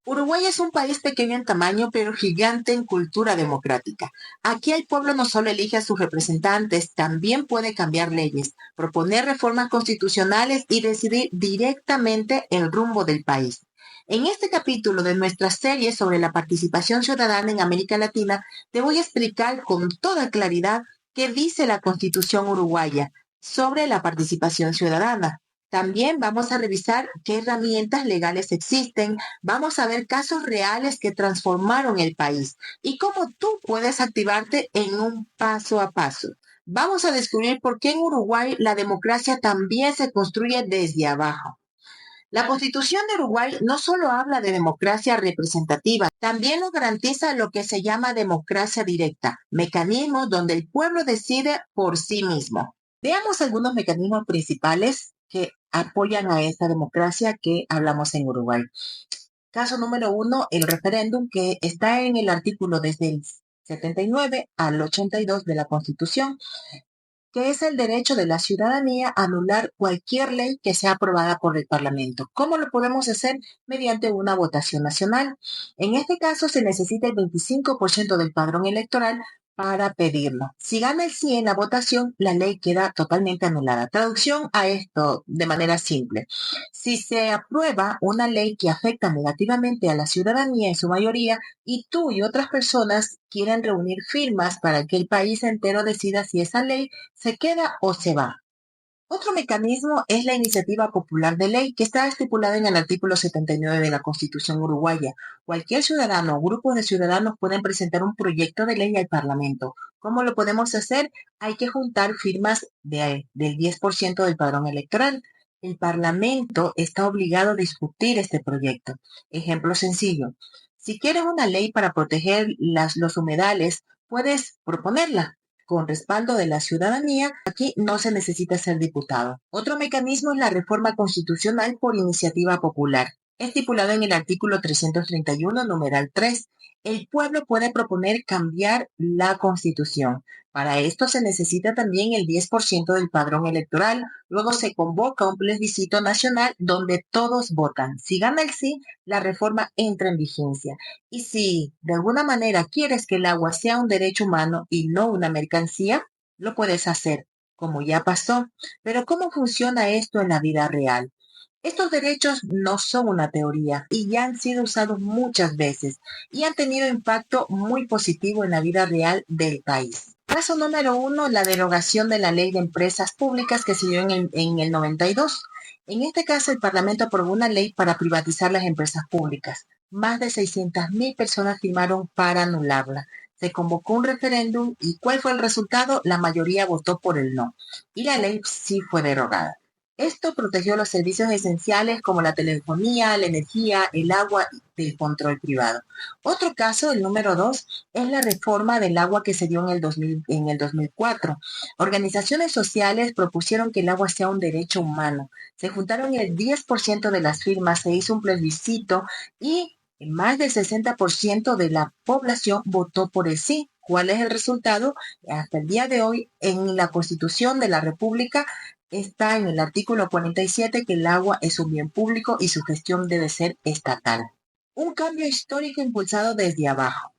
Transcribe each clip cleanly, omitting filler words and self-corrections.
Uruguay es un país pequeño en tamaño, pero gigante en cultura democrática. Aquí el pueblo no solo elige a sus representantes, también puede cambiar leyes, proponer reformas constitucionales y decidir directamente el rumbo del país. En este capítulo de nuestra serie sobre la participación ciudadana en América Latina, te voy a explicar con toda claridad qué dice la Constitución uruguaya sobre la participación ciudadana. También vamos a revisar qué herramientas legales existen. Vamos a ver casos reales que transformaron el país y cómo tú puedes activarte en un paso a paso. Vamos a descubrir por qué en Uruguay la democracia también se construye desde abajo. La Constitución de Uruguay no solo habla de democracia representativa, también lo garantiza lo que se llama democracia directa, mecanismos donde el pueblo decide por sí mismo. Veamos algunos mecanismos principales que apoyan a esta democracia que hablamos en Uruguay. Caso número uno, el referéndum que está en el artículo desde el 79 al 82 de la Constitución, que es el derecho de la ciudadanía a anular cualquier ley que sea aprobada por el Parlamento. ¿Cómo lo podemos hacer? Mediante una votación nacional. En este caso se necesita el 25% del padrón electoral para pedirlo. Si gana el sí en la votación, la ley queda totalmente anulada. Traducción a esto de manera simple. Si se aprueba una ley que afecta negativamente a la ciudadanía en su mayoría y tú y otras personas quieren reunir firmas para que el país entero decida si esa ley se queda o se va. Otro mecanismo es la iniciativa popular de ley que está estipulada en el artículo 79 de la Constitución uruguaya. Cualquier ciudadano o grupo de ciudadanos pueden presentar un proyecto de ley al Parlamento. ¿Cómo lo podemos hacer? Hay que juntar firmas del 10% del padrón electoral. El Parlamento está obligado a discutir este proyecto. Ejemplo sencillo. Si quieres una ley para proteger los humedales, puedes proponerla con respaldo de la ciudadanía. Aquí no se necesita ser diputado. Otro mecanismo es la reforma constitucional por iniciativa popular. Estipulado en el artículo 331, numeral 3, el pueblo puede proponer cambiar la constitución. Para esto se necesita también el 10% del padrón electoral. Luego se convoca un plebiscito nacional donde todos votan. Si gana el sí, la reforma entra en vigencia. Y si de alguna manera quieres que el agua sea un derecho humano y no una mercancía, lo puedes hacer, como ya pasó. Pero ¿cómo funciona esto en la vida real? Estos derechos no son una teoría y ya han sido usados muchas veces y han tenido impacto muy positivo en la vida real del país. Caso número uno, la derogación de la ley de empresas públicas que se dio en el 92. En este caso, el Parlamento aprobó una ley para privatizar las empresas públicas. Más de 600.000 personas firmaron para anularla. Se convocó un referéndum y ¿cuál fue el resultado? La mayoría votó por el no y la ley sí fue derogada. Esto protegió los servicios esenciales como la telefonía, la energía, el agua del control privado. Otro caso, el número dos, es la reforma del agua que se dio en el 2004. Organizaciones sociales propusieron que el agua sea un derecho humano. Se juntaron el 10% de las firmas, se hizo un plebiscito y más del 60% de la población votó por el sí. ¿Cuál es el resultado? Hasta el día de hoy, en la Constitución de la República está en el artículo 47 que el agua es un bien público y su gestión debe ser estatal. Un cambio histórico impulsado desde abajo.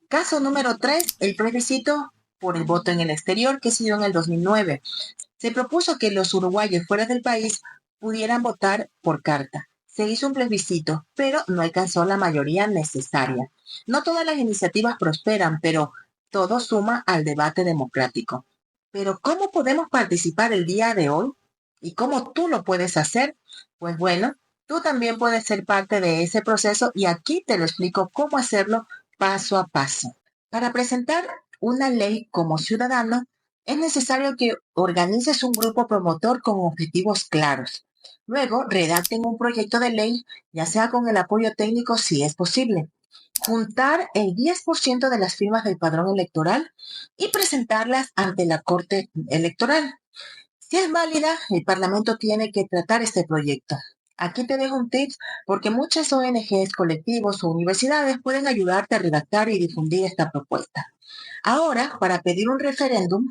Caso número 3, el plebiscito por el voto en el exterior que se dio en el 2009. Se propuso que los uruguayos fuera del país pudieran votar por carta. Se hizo un plebiscito, pero no alcanzó la mayoría necesaria. No todas las iniciativas prosperan, pero todo suma al debate democrático. Pero ¿cómo podemos participar el día de hoy? ¿Y cómo tú lo puedes hacer? Pues bueno, tú también puedes ser parte de ese proceso y aquí te lo explico cómo hacerlo paso a paso. Para presentar una ley como ciudadano, es necesario que organices un grupo promotor con objetivos claros. Luego, redacten un proyecto de ley, ya sea con el apoyo técnico si es posible. Juntar el 10% de las firmas del padrón electoral y presentarlas ante la Corte Electoral. Si es válida, el Parlamento tiene que tratar este proyecto. Aquí te dejo un tip porque muchas ONGs, colectivos o universidades pueden ayudarte a redactar y difundir esta propuesta. Ahora, para pedir un referéndum,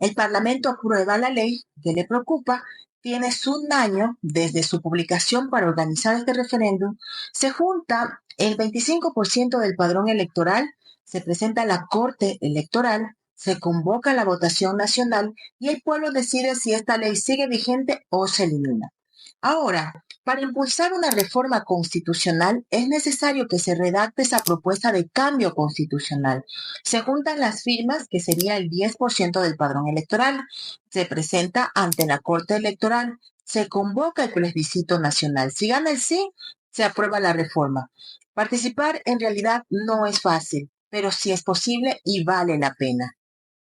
el Parlamento aprueba la ley que le preocupa, Tienes un año desde su publicación para organizar este referéndum. Se junta el 25% del padrón electoral, se presenta a la Corte Electoral, se convoca la votación nacional y el pueblo decide si esta ley sigue vigente o se elimina. Ahora, para impulsar una reforma constitucional es necesario que se redacte esa propuesta de cambio constitucional. Se juntan las firmas, que sería el 10% del padrón electoral, se presenta ante la Corte Electoral, se convoca el plebiscito nacional. Si gana el sí, se aprueba la reforma. Participar en realidad no es fácil, pero sí es posible y vale la pena.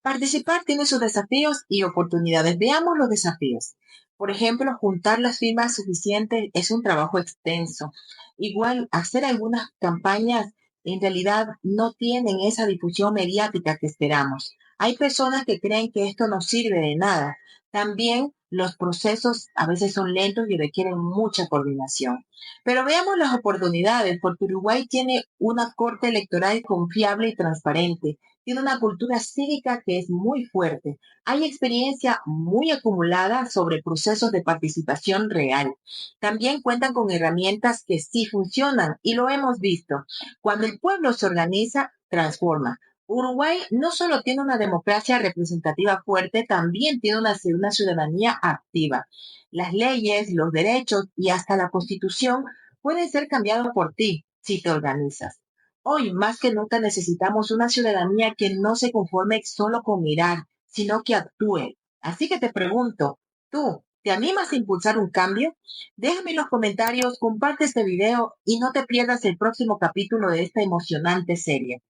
Participar tiene sus desafíos y oportunidades. Veamos los desafíos. Por ejemplo, juntar las firmas suficientes es un trabajo extenso. Igual, hacer algunas campañas en realidad no tienen esa difusión mediática que esperamos. Hay personas que creen que esto no sirve de nada. También los procesos a veces son lentos y requieren mucha coordinación. Pero veamos las oportunidades, porque Uruguay tiene una corte electoral confiable y transparente, tiene una cultura cívica que es muy fuerte. Hay experiencia muy acumulada sobre procesos de participación real. También cuentan con herramientas que sí funcionan y lo hemos visto. Cuando el pueblo se organiza, transforma. Uruguay no solo tiene una democracia representativa fuerte, también tiene una ciudadanía activa. Las leyes, los derechos y hasta la constitución pueden ser cambiados por ti si te organizas. Hoy más que nunca necesitamos una ciudadanía que no se conforme solo con mirar, sino que actúe. Así que te pregunto, ¿tú te animas a impulsar un cambio? Déjame en los comentarios, comparte este video y no te pierdas el próximo capítulo de esta emocionante serie.